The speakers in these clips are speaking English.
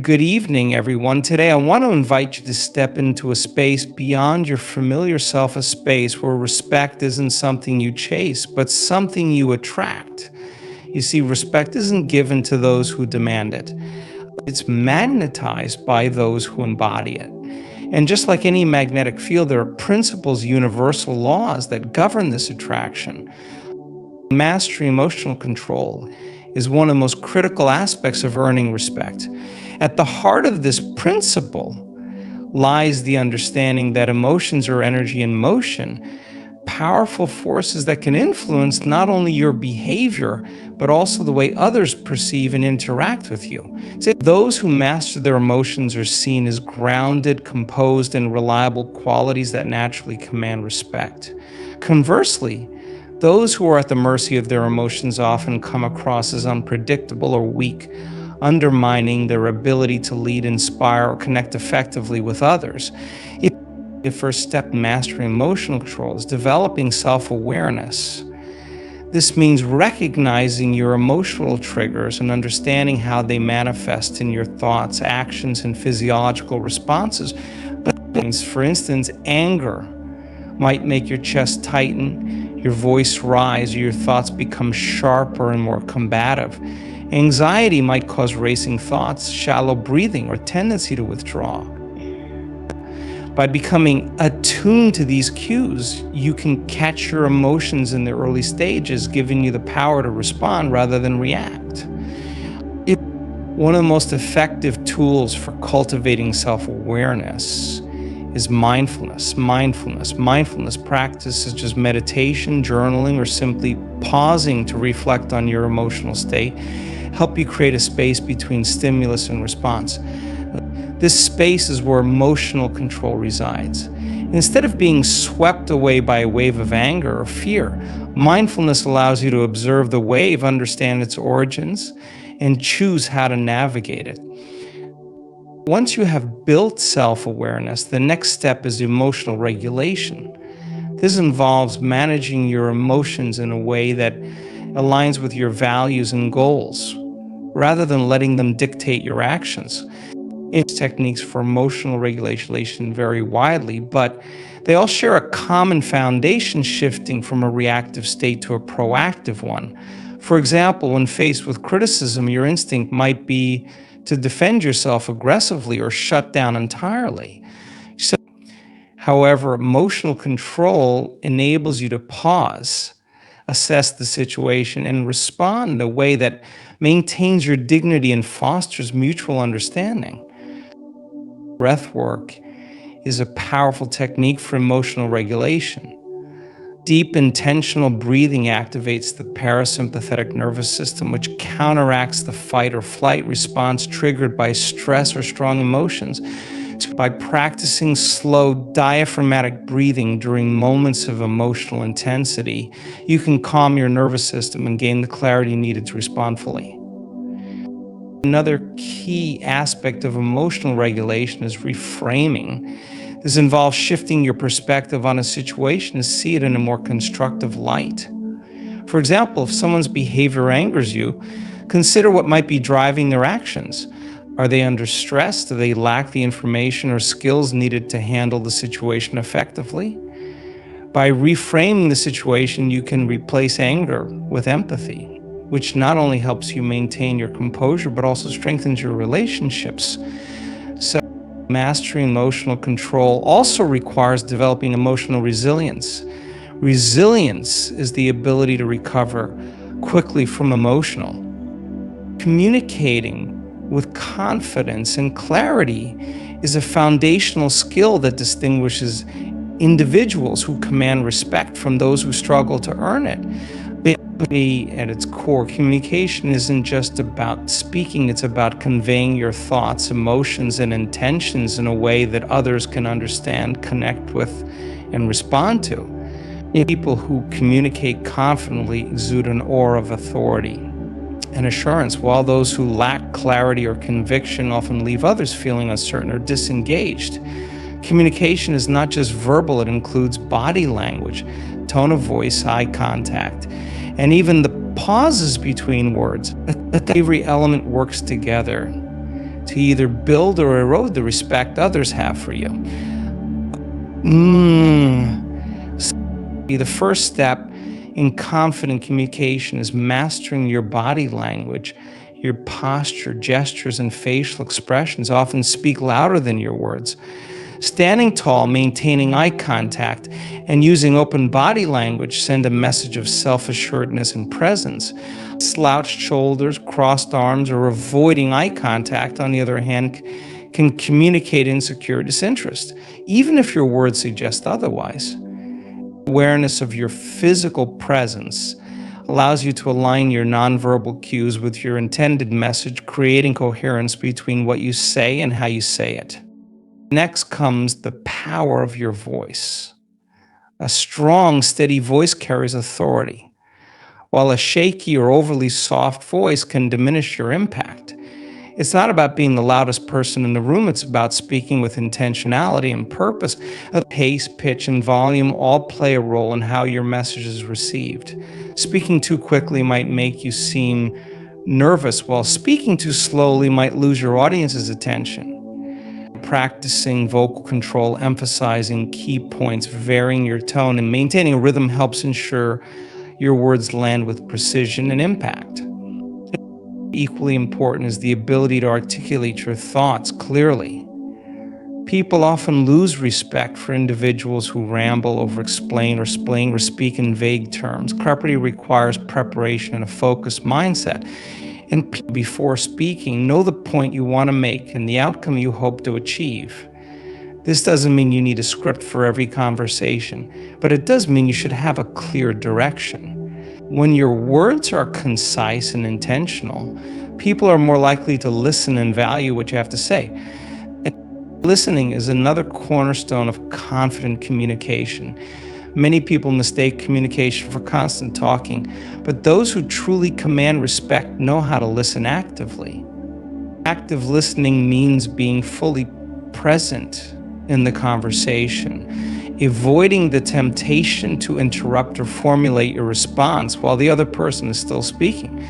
Good evening, everyone. Today, I want to invite you to step into a space beyond your familiar self, a space where respect isn't something you chase, but something you attract. You see, respect isn't given to those who demand it, it's magnetized by those who embody it. And just like any magnetic field, there are principles, universal laws that govern this attraction. Mastery emotional control is one of the most critical aspects of earning respect. At the heart of this principle lies the understanding that emotions are energy in motion, powerful forces that can influence not only your behavior, but also the way others perceive and interact with you. So those who master their emotions are seen as grounded, composed, and reliable qualities that naturally command respect. Conversely, those who are at the mercy of their emotions often come across as unpredictable or weak, undermining their ability to lead, inspire, or connect effectively with others. The first step in mastering emotional control is developing self-awareness. This means recognizing your emotional triggers and understanding how they manifest in your thoughts, actions, and physiological responses. For instance, anger might make your chest tighten, your voice rise, or your thoughts become sharper and more combative. Anxiety might cause racing thoughts, shallow breathing, or tendency to withdraw. By becoming attuned to these cues, you can catch your emotions in the early stages, giving you the power to respond rather than react. One of the most effective tools for cultivating self-awareness is mindfulness. Mindfulness practices such as meditation, journaling, or simply pausing to reflect on your emotional state help you create a space between stimulus and response. This space is where emotional control resides. Instead of being swept away by a wave of anger or fear, mindfulness allows you to observe the wave, understand its origins, and choose how to navigate it. Once you have built self-awareness, the next step is emotional regulation. This involves managing your emotions in a way that aligns with your values and goals, rather than letting them dictate your actions. Techniques for emotional regulation vary widely, but they all share a common foundation: shifting from a reactive state to a proactive one. For example, when faced with criticism, your instinct might be to defend yourself aggressively or shut down entirely. However, emotional control enables you to pause, assess the situation, and respond in a way that maintains your dignity and fosters mutual understanding. Breath work is a powerful technique for emotional regulation. Deep, intentional breathing activates the parasympathetic nervous system, which counteracts the fight or flight response triggered by stress or strong emotions. By practicing slow, diaphragmatic breathing during moments of emotional intensity, you can calm your nervous system and gain the clarity needed to respond fully. Another key aspect of emotional regulation is reframing. This involves shifting your perspective on a situation to see it in a more constructive light. For example, if someone's behavior angers you, consider what might be driving their actions. Are they under stress? Do they lack the information or skills needed to handle the situation effectively? By reframing the situation, you can replace anger with empathy, which not only helps you maintain your composure, but also strengthens your relationships. So, mastering emotional control also requires developing emotional resilience. Resilience is the ability to recover quickly from emotional. Communicating with confidence and clarity is a foundational skill that distinguishes individuals who command respect from those who struggle to earn it. At its core, communication isn't just about speaking, it's about conveying your thoughts, emotions, and intentions in a way that others can understand, connect with, and respond to. People who communicate confidently exude an aura of authority and assurance, while those who lack clarity or conviction often leave others feeling uncertain or disengaged. Communication is not just verbal, it includes body language, tone of voice, eye contact, and even the pauses between words. Every element works together to either build or erode the respect others have for you. The first step in confident communication is mastering your body language. Your posture, gestures, and facial expressions often speak louder than your words. Standing tall, maintaining eye contact, and using open body language send a message of self-assuredness and presence. Slouched shoulders, crossed arms, or avoiding eye contact, on the other hand, can communicate insecure disinterest, even if your words suggest otherwise. Awareness of your physical presence allows you to align your nonverbal cues with your intended message, creating coherence between what you say and how you say it. Next comes the power of your voice. A strong, steady voice carries authority, while a shaky or overly soft voice can diminish your impact. It's not about being the loudest person in the room, it's about speaking with intentionality and purpose. Pace, pitch, and volume all play a role in how your message is received. Speaking too quickly might make you seem nervous, while speaking too slowly might lose your audience's attention. Practicing vocal control, emphasizing key points, varying your tone, and maintaining a rhythm helps ensure your words land with precision and impact. Equally important is the ability to articulate your thoughts clearly. People often lose respect for individuals who ramble, over-explain, or speak in vague terms. Clarity requires preparation and a focused mindset. And before speaking, know the point you want to make and the outcome you hope to achieve. This doesn't mean you need a script for every conversation, but it does mean you should have a clear direction. When your words are concise and intentional, people are more likely to listen and value what you have to say. And listening is another cornerstone of confident communication. Many people mistake communication for constant talking, but those who truly command respect know how to listen actively. Active listening means being fully present in the conversation, avoiding the temptation to interrupt or formulate your response while the other person is still speaking.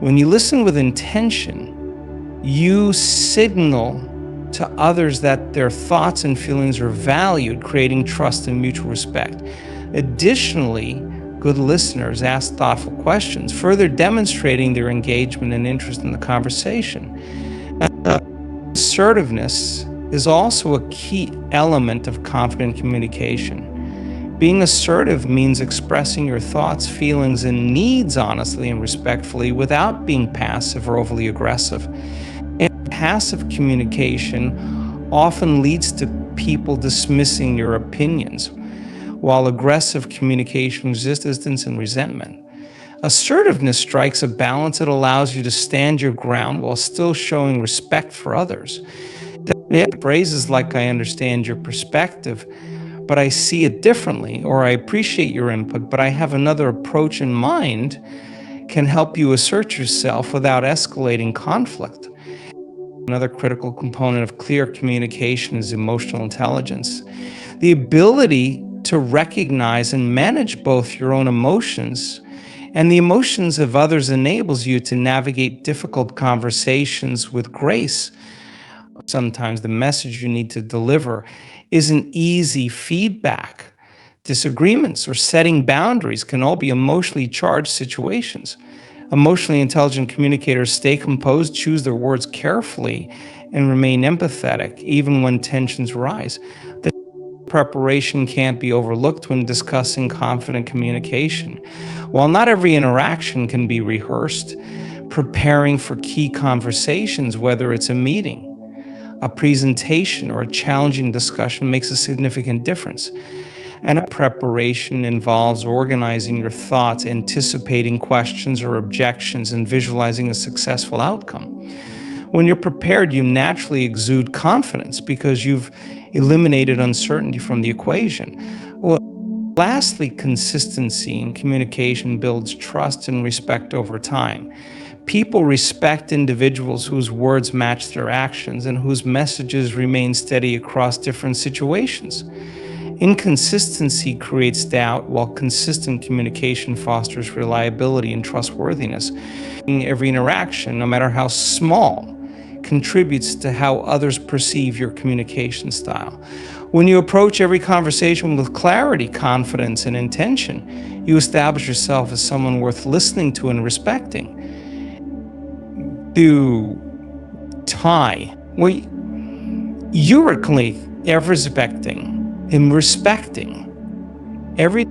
When you listen with intention, you signal to others that their thoughts and feelings are valued, creating trust and mutual respect. Additionally, good listeners ask thoughtful questions, further demonstrating their engagement and interest in the conversation. Assertiveness is also a key element of confident communication. Being assertive means expressing your thoughts, feelings, and needs honestly and respectfully without being passive or overly aggressive. And passive communication often leads to people dismissing your opinions, while aggressive communication resists distance and resentment. Assertiveness strikes a balance that allows you to stand your ground while still showing respect for others. Phrases like, "I understand your perspective, but I see it differently," or "I appreciate your input, but I have another approach in mind," can help you assert yourself without escalating conflict. Another critical component of clear communication is emotional intelligence. The ability to recognize and manage both your own emotions and the emotions of others enables you to navigate difficult conversations with grace. Sometimes the message you need to deliver isn't easy. Feedback, disagreements, or setting boundaries can all be emotionally charged situations. Emotionally intelligent communicators stay composed, choose their words carefully, and remain empathetic even when tensions rise. The preparation can't be overlooked when discussing confident communication. While not every interaction can be rehearsed, preparing for key conversations, whether it's a meeting, a presentation, or a challenging discussion, makes a significant difference. And preparation involves organizing your thoughts, anticipating questions or objections, and visualizing a successful outcome. When you're prepared, you naturally exude confidence because you've eliminated uncertainty from the equation. Well, lastly, consistency in communication builds trust and respect over time. People respect individuals whose words match their actions and whose messages remain steady across different situations. Inconsistency creates doubt, while consistent communication fosters reliability and trustworthiness. In every interaction, no matter how small, contributes to how others perceive your communication style. When you approach every conversation with clarity, confidence, and intention, you establish yourself as someone worth listening to and respecting. Du Tai, well, you're respecting and respecting every